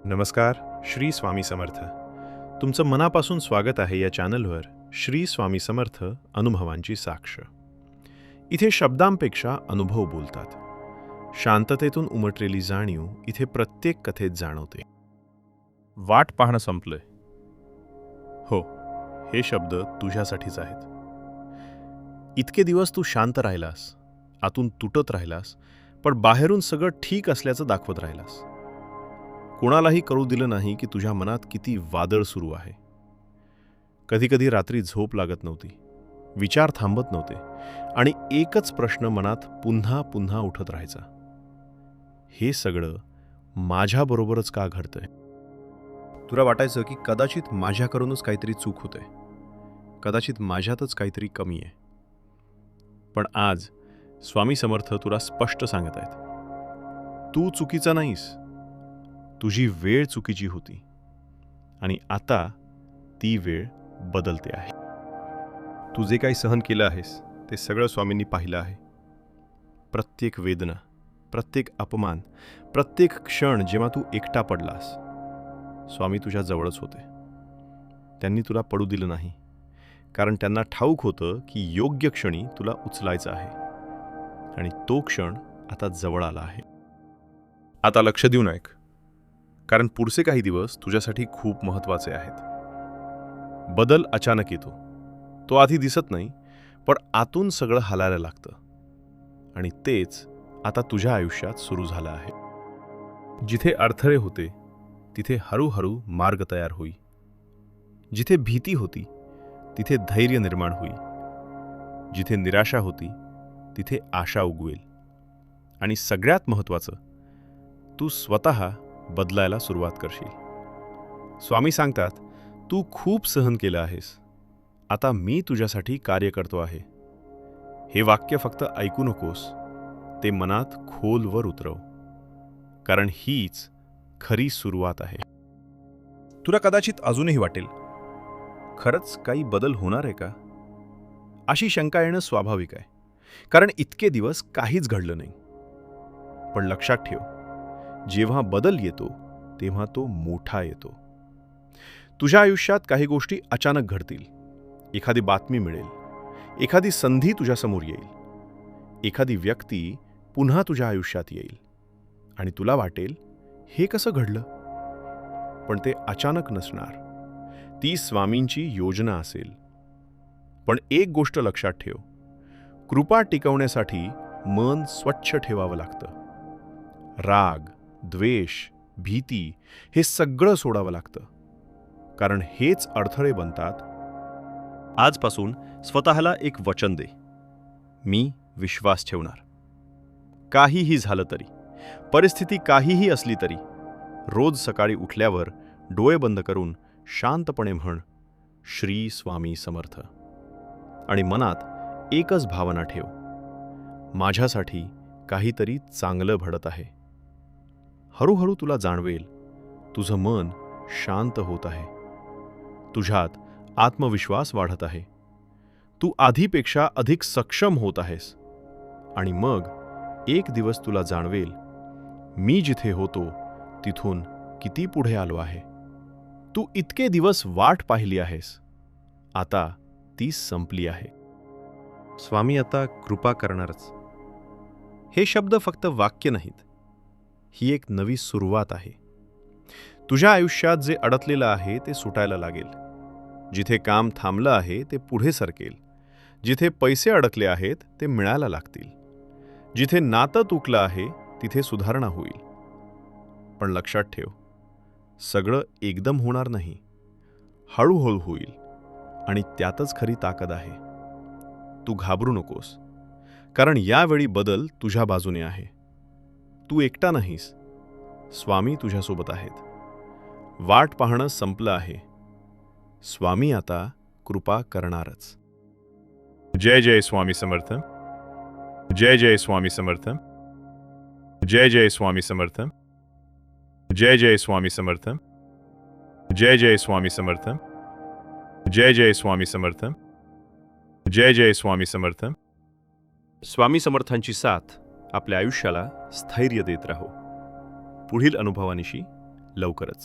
नमस्कार. श्री स्वामी समर्थ. तुमचं मनापासून स्वागत आहे या चॅनलवर. श्री स्वामी समर्थ अनुभवांची साक्ष. इथे शब्दांपेक्षा अनुभव बोलतात. शांततेतून उमटलेली जाणीव इथे प्रत्येक कथेत जाणवते. वाट पाहणं संपलंय. हो, हे शब्द तुझ्यासाठीच आहेत. इतके दिवस तू शांत राहिलास, आतून तुटत राहिलास, पण बाहेरून सगळं ठीक असल्याचं दाखवत राहिलास. कोणालाही कळू दिलं नाही की तुझ्या मनात किती वादळ सुरू आहे. कधीकधी रात्री झोप लागत नव्हती, विचार थांबत नव्हते आणि एकच प्रश्न मनात पुन्हा पुन्हा उठत राहायचा. हे सगळं माझ्याबरोबरच का घडतंय? तुला वाटायचं की कदाचित माझ्याकडूनच काहीतरी चूक होते, कदाचित माझ्यातच काहीतरी कमी आहे. पण आज स्वामी समर्थ तुला स्पष्ट सांगत आहेत, तू चुकीचा नाहीस. तुझी वेळ चुकीची होती आणि आता ती वेळ बदलते आहे. तू जे काही सहन केलं आहेस ते सगळं स्वामींनी पाहिलं आहे. प्रत्येक वेदना, प्रत्येक अपमान, प्रत्येक क्षण जेव्हा तू एकटा पडलास, स्वामी तुझ्या जवळच होते. त्यांनी तुला पडू दिलं नाही, कारण त्यांना ठाऊक होतं की योग्य क्षणी तुला उचलायचं आहे आणि तो क्षण आता जवळ आला आहे. आता लक्ष देऊन ऐक, कारण पुढचे काही दिवस तुझ्यासाठी खूप महत्त्वाचे आहेत. बदल अचानक येतो, तो आधी दिसत नाही, पण आतून सगळं हालायला लागतं आणि तेच आता तुझ्या आयुष्यात सुरू झालं आहे. जिथे अडथळे होते तिथे हळूहळू मार्ग तयार होई. जिथे भीती होती तिथे धैर्य निर्माण होई. जिथे निराशा होती तिथे आशा उगवेल. आणि सगळ्यात महत्त्वाचं, तू स्वतः बदलायला सुरुवात करशील. स्वामी सांगतात, तू खूप सहन केलं आहेस, आता मी तुझ्यासाठी कार्य करतो आहे. हे वाक्य फक्त ऐकू नकोस, ते मनात खोलवर उतरव, कारण हीच खरी सुरुवात आहे. तुला कदाचित अजूनही वाटेल, खरंच काही बदल होणार आहे का? अशी शंका येणं स्वाभाविक आहे, कारण इतके दिवस काहीच घडलं नाही. पण लक्षात ठेव, जेव्हा बदल येतो तेव्हा तो मोठा येतो. तुझ्या आयुष्यात काही गोष्टी अचानक घडतील. एखादी बातमी मिळेल, एखादी संधी तुझ्यासमोर येईल, एखादी व्यक्ती पुन्हा तुझ्या आयुष्यात येईल आणि तुला वाटेल, हे कसं घडलं? पण ते अचानक नसणार, ती स्वामींची योजना असेल. पण एक गोष्ट लक्षात ठेव, कृपा टिकवण्यासाठी मन स्वच्छ ठेवावं लागतं. राग, द्वेष, भीती हे सगळं सोडावं लागतं, कारण हेच अडथळे बनतात. आजपासून स्वतःला एक वचन दे, मी विश्वास ठेवणार. काहीही झालं तरी, परिस्थिती काहीही असली तरी, रोज सकाळी उठल्यावर डोळे बंद करून शांतपणे म्हण, श्री स्वामी समर्थ. आणि मनात एकच भावना ठेव, माझ्यासाठी काहीतरी चांगलं घडत आहे. हळूहळू तुला जाणवेल, तुझं मन शांत होत आहे, तुझ्यात आत्मविश्वास वाढत आहे, तू आधीपेक्षा अधिक सक्षम होत आहेस. आणि मग एक दिवस तुला जाणवेल, मी जिथे होतो तिथून किती पुढे आलो आहे. तू इतके दिवस वाट पाहिली आहेस, आता ती संपली आहे. स्वामी आता कृपा करणारच. हे शब्द फक्त वाक्य नाहीत, ही एक नवी सुरुवात आहे. तुझ्या आयुष्यात जे अडकलेलं आहे ते सुटायला लागेल. जिथे काम थांबलं आहे ते पुढे सरकेल. जिथे पैसे अडकले आहेत ते मिळायला लागतील. जिथे नातं तुटलं आहे तिथे सुधारणा होईल. पण लक्षात ठेव, सगळं एकदम होणार नाही, हळूहळू होईल आणि त्यातच खरी ताकद आहे. तू घाबरू नकोस, कारण यावेळी बदल तुझ्या बाजूने आहे. तू एकटा नाहीस, स्वामी तुझ्यासोबत आहेत. वाट पाहणं संपलं आहे, स्वामी आता कृपा करणारच. जय जय स्वामी समर्थ. जय जय स्वामी समर्थ. जय जय स्वामी समर्थ. जय जय स्वामी समर्थ. जय जय स्वामी समर्थ. जय जय स्वामी समर्थ. जय जय स्वामी समर्थ. स्वामी समर्थांची साथ आपल्या आयुष्याला स्थैर्य देत राहो. पुढील अनुभवानिशी लवकरच.